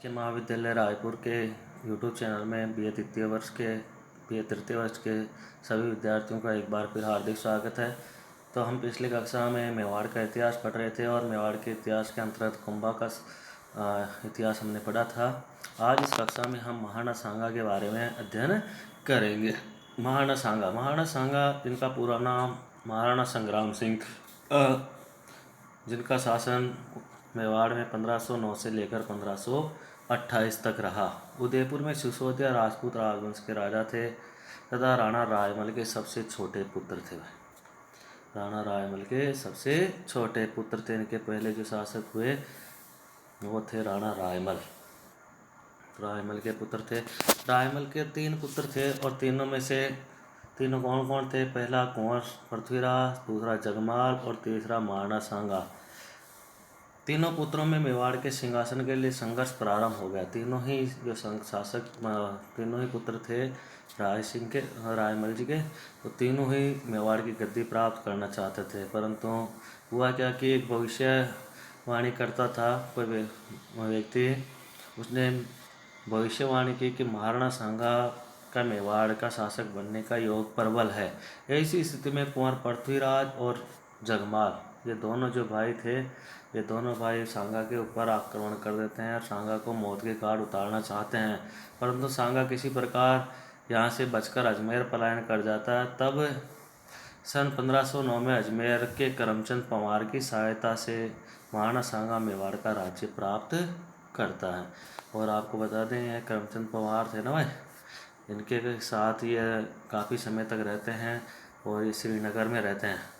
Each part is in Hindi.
के महाविद्यालय रायपुर के यूट्यूब चैनल में बी ए तृतीय वर्ष के सभी विद्यार्थियों का एक बार फिर हार्दिक स्वागत है। तो हम पिछली कक्षा में मेवाड़ का इतिहास पढ़ रहे थे और मेवाड़ के इतिहास के अंतर्गत कुंभा का इतिहास हमने पढ़ा था। आज इस कक्षा में हम महाराणा सांगा के बारे में अध्ययन करेंगे। महाराणा सांगा जिनका पूरा नाम महाराणा संग्राम सिंह, जिनका शासन मेवाड़ में 1509 से लेकर 1528 तक रहा। उदयपुर में सिसोदिया राजपूत राजवंश के राजा थे तथा राणा रायमल के सबसे छोटे पुत्र थे। राणा रायमल के सबसे छोटे पुत्र थे। इनके पहले जो शासक हुए वो थे राणा रायमल के पुत्र थे। रायमल के 3 पुत्र थे और तीनों कौन कौन थे? पहला कुंवर पृथ्वीराज, दूसरा जगमाल और तीसरा महाराणा सांगा। तीनों पुत्रों में मेवाड़ के सिंहासन के लिए संघर्ष प्रारंभ हो गया। तीनों ही पुत्र थे रायमल जी के, तो तीनों ही मेवाड़ की गद्दी प्राप्त करना चाहते थे। परंतु हुआ क्या कि एक भविष्यवाणी करता था कोई व्यक्ति, उसने भविष्यवाणी की कि महाराणा सांगा का मेवाड़ का शासक बनने का योग प्रबल है। ऐसी स्थिति में कुंवर पृथ्वीराज और जगमाल, ये दोनों जो भाई थे, ये दोनों भाई सांगा के ऊपर आक्रमण कर देते हैं और सांगा को मौत के घाट उतारना चाहते हैं। परंतु सांगा किसी प्रकार यहाँ से बचकर अजमेर पलायन कर जाता है। तब सन 1509 में अजमेर के करमचंद पंवार की सहायता से महाराणा सांगा मेवाड़ का राज्य प्राप्त करता है। और आपको बता दें, यह करमचंद पंवार थे ना भाई, इनके साथ ये काफ़ी समय तक रहते हैं और ये श्रीनगर में रहते हैं।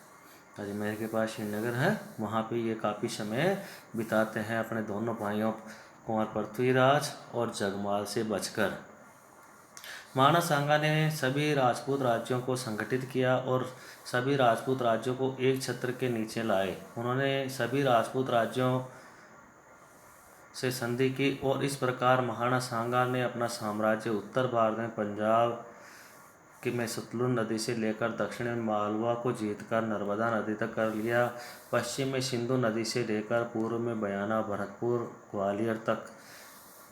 अजमेर के पास श्रीनगर है, वहाँ पे ये काफ़ी समय बिताते हैं अपने दोनों भाइयों कुंवर पृथ्वीराज और जगमाल से बचकर। महाराणा सांगा ने सभी राजपूत राज्यों को संगठित किया और सभी राजपूत राज्यों को एक छत्र के नीचे लाए। उन्होंने सभी राजपूत राज्यों से संधि की और इस प्रकार महाराणा सांगा ने अपना साम्राज्य उत्तर भारत में पंजाब में सतलुज नदी से लेकर दक्षिण में मालवा को जीतकर नर्मदा नदी तक कर लिया। पश्चिम में सिंधु नदी से लेकर पूर्व में बयाना, भरतपुर, ग्वालियर तक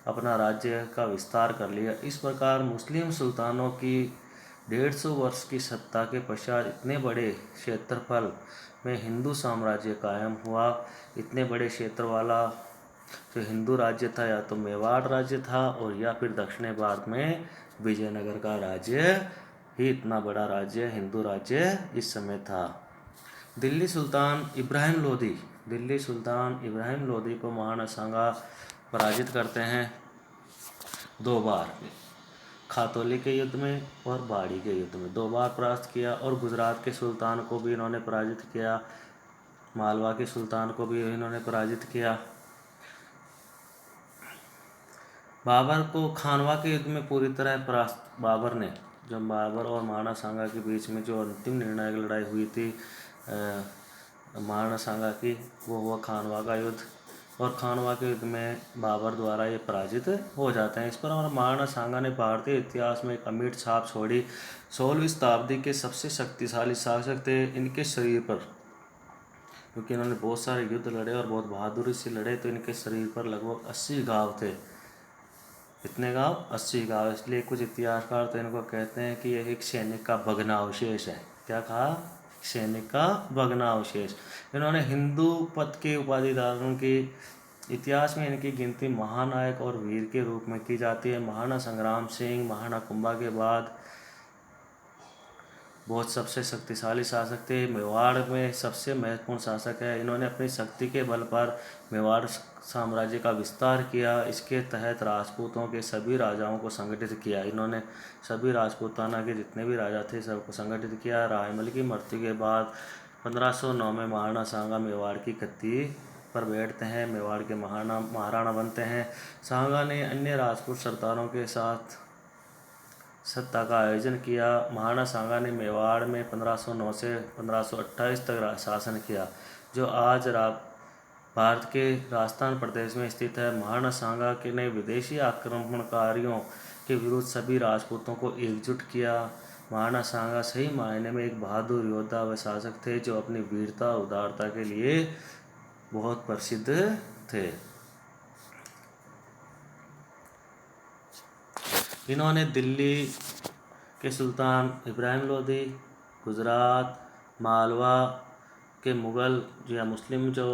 अपना राज्य का विस्तार कर लिया। इस प्रकार मुस्लिम सुल्तानों की 150 वर्ष की सत्ता के पश्चात इतने बड़े क्षेत्रफल में हिंदू साम्राज्य कायम हुआ। इतने बड़े क्षेत्र वाला जो हिंदू राज्य था, या तो मेवाड़ राज्य था और या फिर दक्षिण भारत में विजयनगर का राज्य ही इतना बड़ा राज्य, हिंदू राज्य इस समय था। दिल्ली सुल्तान इब्राहिम लोधी को महाराणा सांगा पराजित करते हैं 2 बार, खातौली के युद्ध में और बाड़ी के युद्ध में 2 बार परास्त किया। और गुजरात के सुल्तान को भी इन्होंने पराजित किया, मालवा के सुल्तान को भी इन्होंने पराजित किया। बाबर को खानवा के युद्ध में पूरी तरह परास्त, जब बाबर और महाराणा सांगा के बीच में जो अंतिम निर्णायक लड़ाई हुई थी महाराणा सांगा की, वो हुआ खानवा का युद्ध। और खानवा के युद्ध में बाबर द्वारा ये पराजित हो जाते हैं। इस पर महाराणा सांगा ने भारतीय इतिहास में एक अमिट छाप छोड़ी। 16वीं शताब्दी के सबसे शक्तिशाली शासक थे। इनके शरीर पर, क्योंकि इन्होंने बहुत सारे युद्ध लड़े और बहुत बहादुरी से लड़े, तो इनके शरीर पर लगभग 80 घाव थे। कितने घाव? 80 घाव। इसलिए कुछ इतिहासकार तो इनको कहते हैं कि यह एक सैनिक का भग्नावशेष है। क्या कहा? सैनिक का भग्नावशेष। इन्होंने हिंदू पद की उपाधि धारण की। इतिहास में इनकी गिनती महानायक और वीर के रूप में की जाती है। महाराणा संग्राम सिंह महाराणा कुंभा के बाद बहुत सबसे शक्तिशाली शासक थे। मेवाड़ में सबसे महत्वपूर्ण शासक है। इन्होंने अपनी शक्ति के बल पर मेवाड़ साम्राज्य का विस्तार किया। इसके तहत राजपूतों के सभी राजाओं को संगठित किया। इन्होंने सभी राजपूताना के जितने भी राजा थे सबको संगठित किया। रायमल की मृत्यु के बाद 1509 में महाराणा सांगा मेवाड़ की गद्दी पर बैठते हैं, मेवाड़ के महाराणा बनते हैं। सांगा ने अन्य राजपूत सरदारों के साथ सत्ता का आयोजन किया। महाराणा सांगा ने मेवाड़ में 1509 से 1528 तक शासन किया, जो आज भारत के राजस्थान प्रदेश में स्थित है। महाराणा सांगा ने विदेशी आक्रमणकारियों के विरुद्ध सभी राजपूतों को एकजुट किया। महाराणा सांगा सही मायने में एक बहादुर योद्धा व शासक थे, जो अपनी वीरता उदारता के लिए बहुत प्रसिद्ध थे। इन्होंने दिल्ली के सुल्तान इब्राहिम लोदी, गुजरात, मालवा के मुग़ल या मुस्लिम जो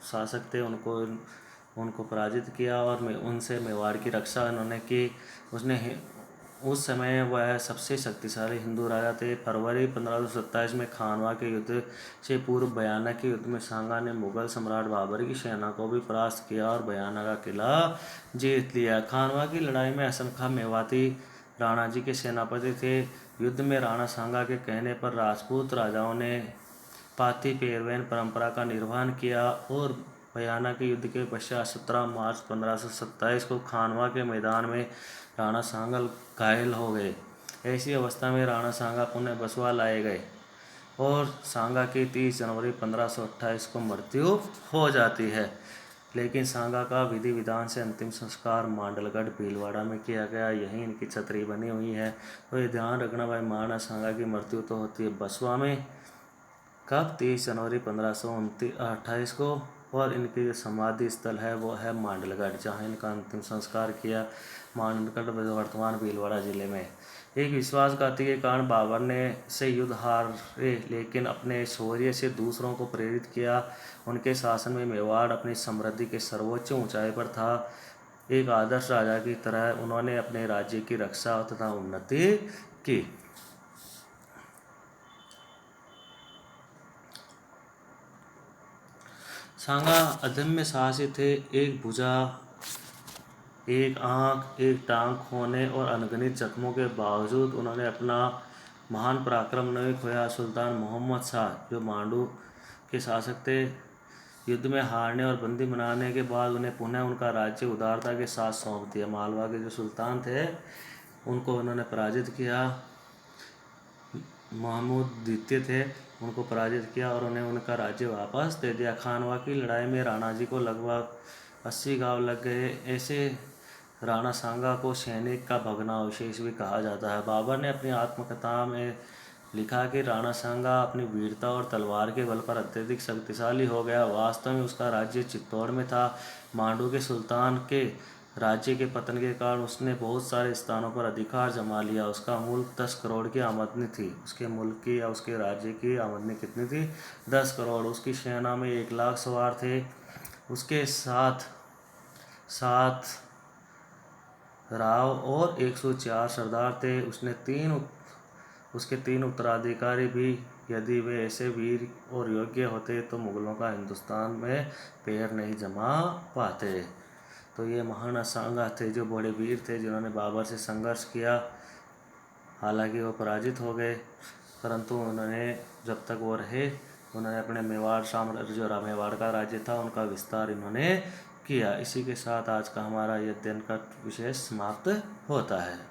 शासक थे उनको पराजित किया और उनसे मेवाड़ की रक्षा इन्होंने की। उस समय वह सबसे शक्तिशाली हिंदू राजा थे। फरवरी 1527 में खानवा के युद्ध से पूर्व बयाना के युद्ध में सांगा ने मुग़ल सम्राट बाबर की सेना को भी परास्त किया और बयाना का किला जीत लिया। खानवा की लड़ाई में असंख्य मेवाती राणा जी के सेनापति थे। युद्ध में राणा सांगा के कहने पर राजपूत राजाओं ने पाती पेरवेन परंपरा का निर्वहन किया और बयाना के युद्ध के पश्चात 17 मार्च 1527 को खानवा के मैदान में राणा सांगा घायल हो गए। ऐसी अवस्था में राणा सांगा पुनः बसवा लाए गए और सांगा की 30 जनवरी 1528 को मृत्यु हो जाती है। लेकिन सांगा का विधि विधान से अंतिम संस्कार मांडलगढ़ भीलवाड़ा में किया गया। यहीं इनकी छतरी बनी हुई है। तो ये ध्यान रखना भाई, महाराणा सांगा की मृत्यु तो होती है बसवा में, कब 30 जनवरी 1528 को, और इनकी जो समाधि स्थल है वो है मांडलगढ़, जहाँ इनका अंतिम संस्कार किया। मांडलगढ़ वर्तमान भीलवाड़ा जिले में। एक विश्वासघाती के कारण बाबर ने से युद्ध हारे, लेकिन अपने शौर्य से दूसरों को प्रेरित किया। उनके शासन में मेवाड़ अपनी समृद्धि के सर्वोच्च ऊंचाई पर था। एक आदर्श राजा की तरह उन्होंने अपने राज्य की रक्षा तथा उन्नति की। सांगा अदम्य साहसी थे। एक भुजा, एक आंख, एक टांग खोने और अनगिनत जख्मों के बावजूद उन्होंने अपना महान पराक्रम नहीं खोया। सुल्तान मोहम्मद शाह जो मांडू के शासक थे, युद्ध में हारने और बंदी बनाने के बाद उन्हें पुनः उनका राज्य उदारता के साथ सौंप दिया। मालवा के जो सुल्तान थे उनको उन्होंने पराजित किया। महमूद द्वितीय थे, उनको पराजित किया और उन्हें उनका राज्य वापस दे दिया। खानवा की लड़ाई में राणा जी को लगभग 80 घाव लग गए। ऐसे राणा सांगा को सैनिक का भग्नावशेष भी कहा जाता है। बाबर ने अपनी आत्मकथा में लिखा कि राणा सांगा अपनी वीरता और तलवार के बल पर अत्यधिक शक्तिशाली हो गया। वास्तव में उसका राज्य चित्तौड़ में था। मांडू के सुल्तान के राज्य के पतन के कारण उसने बहुत सारे स्थानों पर अधिकार जमा लिया। उसका मुल्क 10 करोड़ की आमदनी थी। उसके मुल्क की या उसके राज्य की आमदनी कितनी थी? 10 करोड़। उसकी सेना में 1 लाख सवार थे। उसके साथ 7 राव और 104 सरदार थे। उसके 3 उत्तराधिकारी भी, यदि वे ऐसे वीर और योग्य होते तो मुगलों का हिंदुस्तान में पैर नहीं जमा पाते। तो ये महाराणा सांगा थे जो बड़े वीर थे, जिन्होंने बाबर से संघर्ष किया। हालांकि वो पराजित हो गए, परंतु उन्होंने जब तक वो रहे उन्होंने अपने मेवाड़ साम्राज्य, जो मेवाड़ का राज्य था, उनका विस्तार इन्होंने किया। इसी के साथ आज का हमारा ये अध्ययन का विषय समाप्त होता है।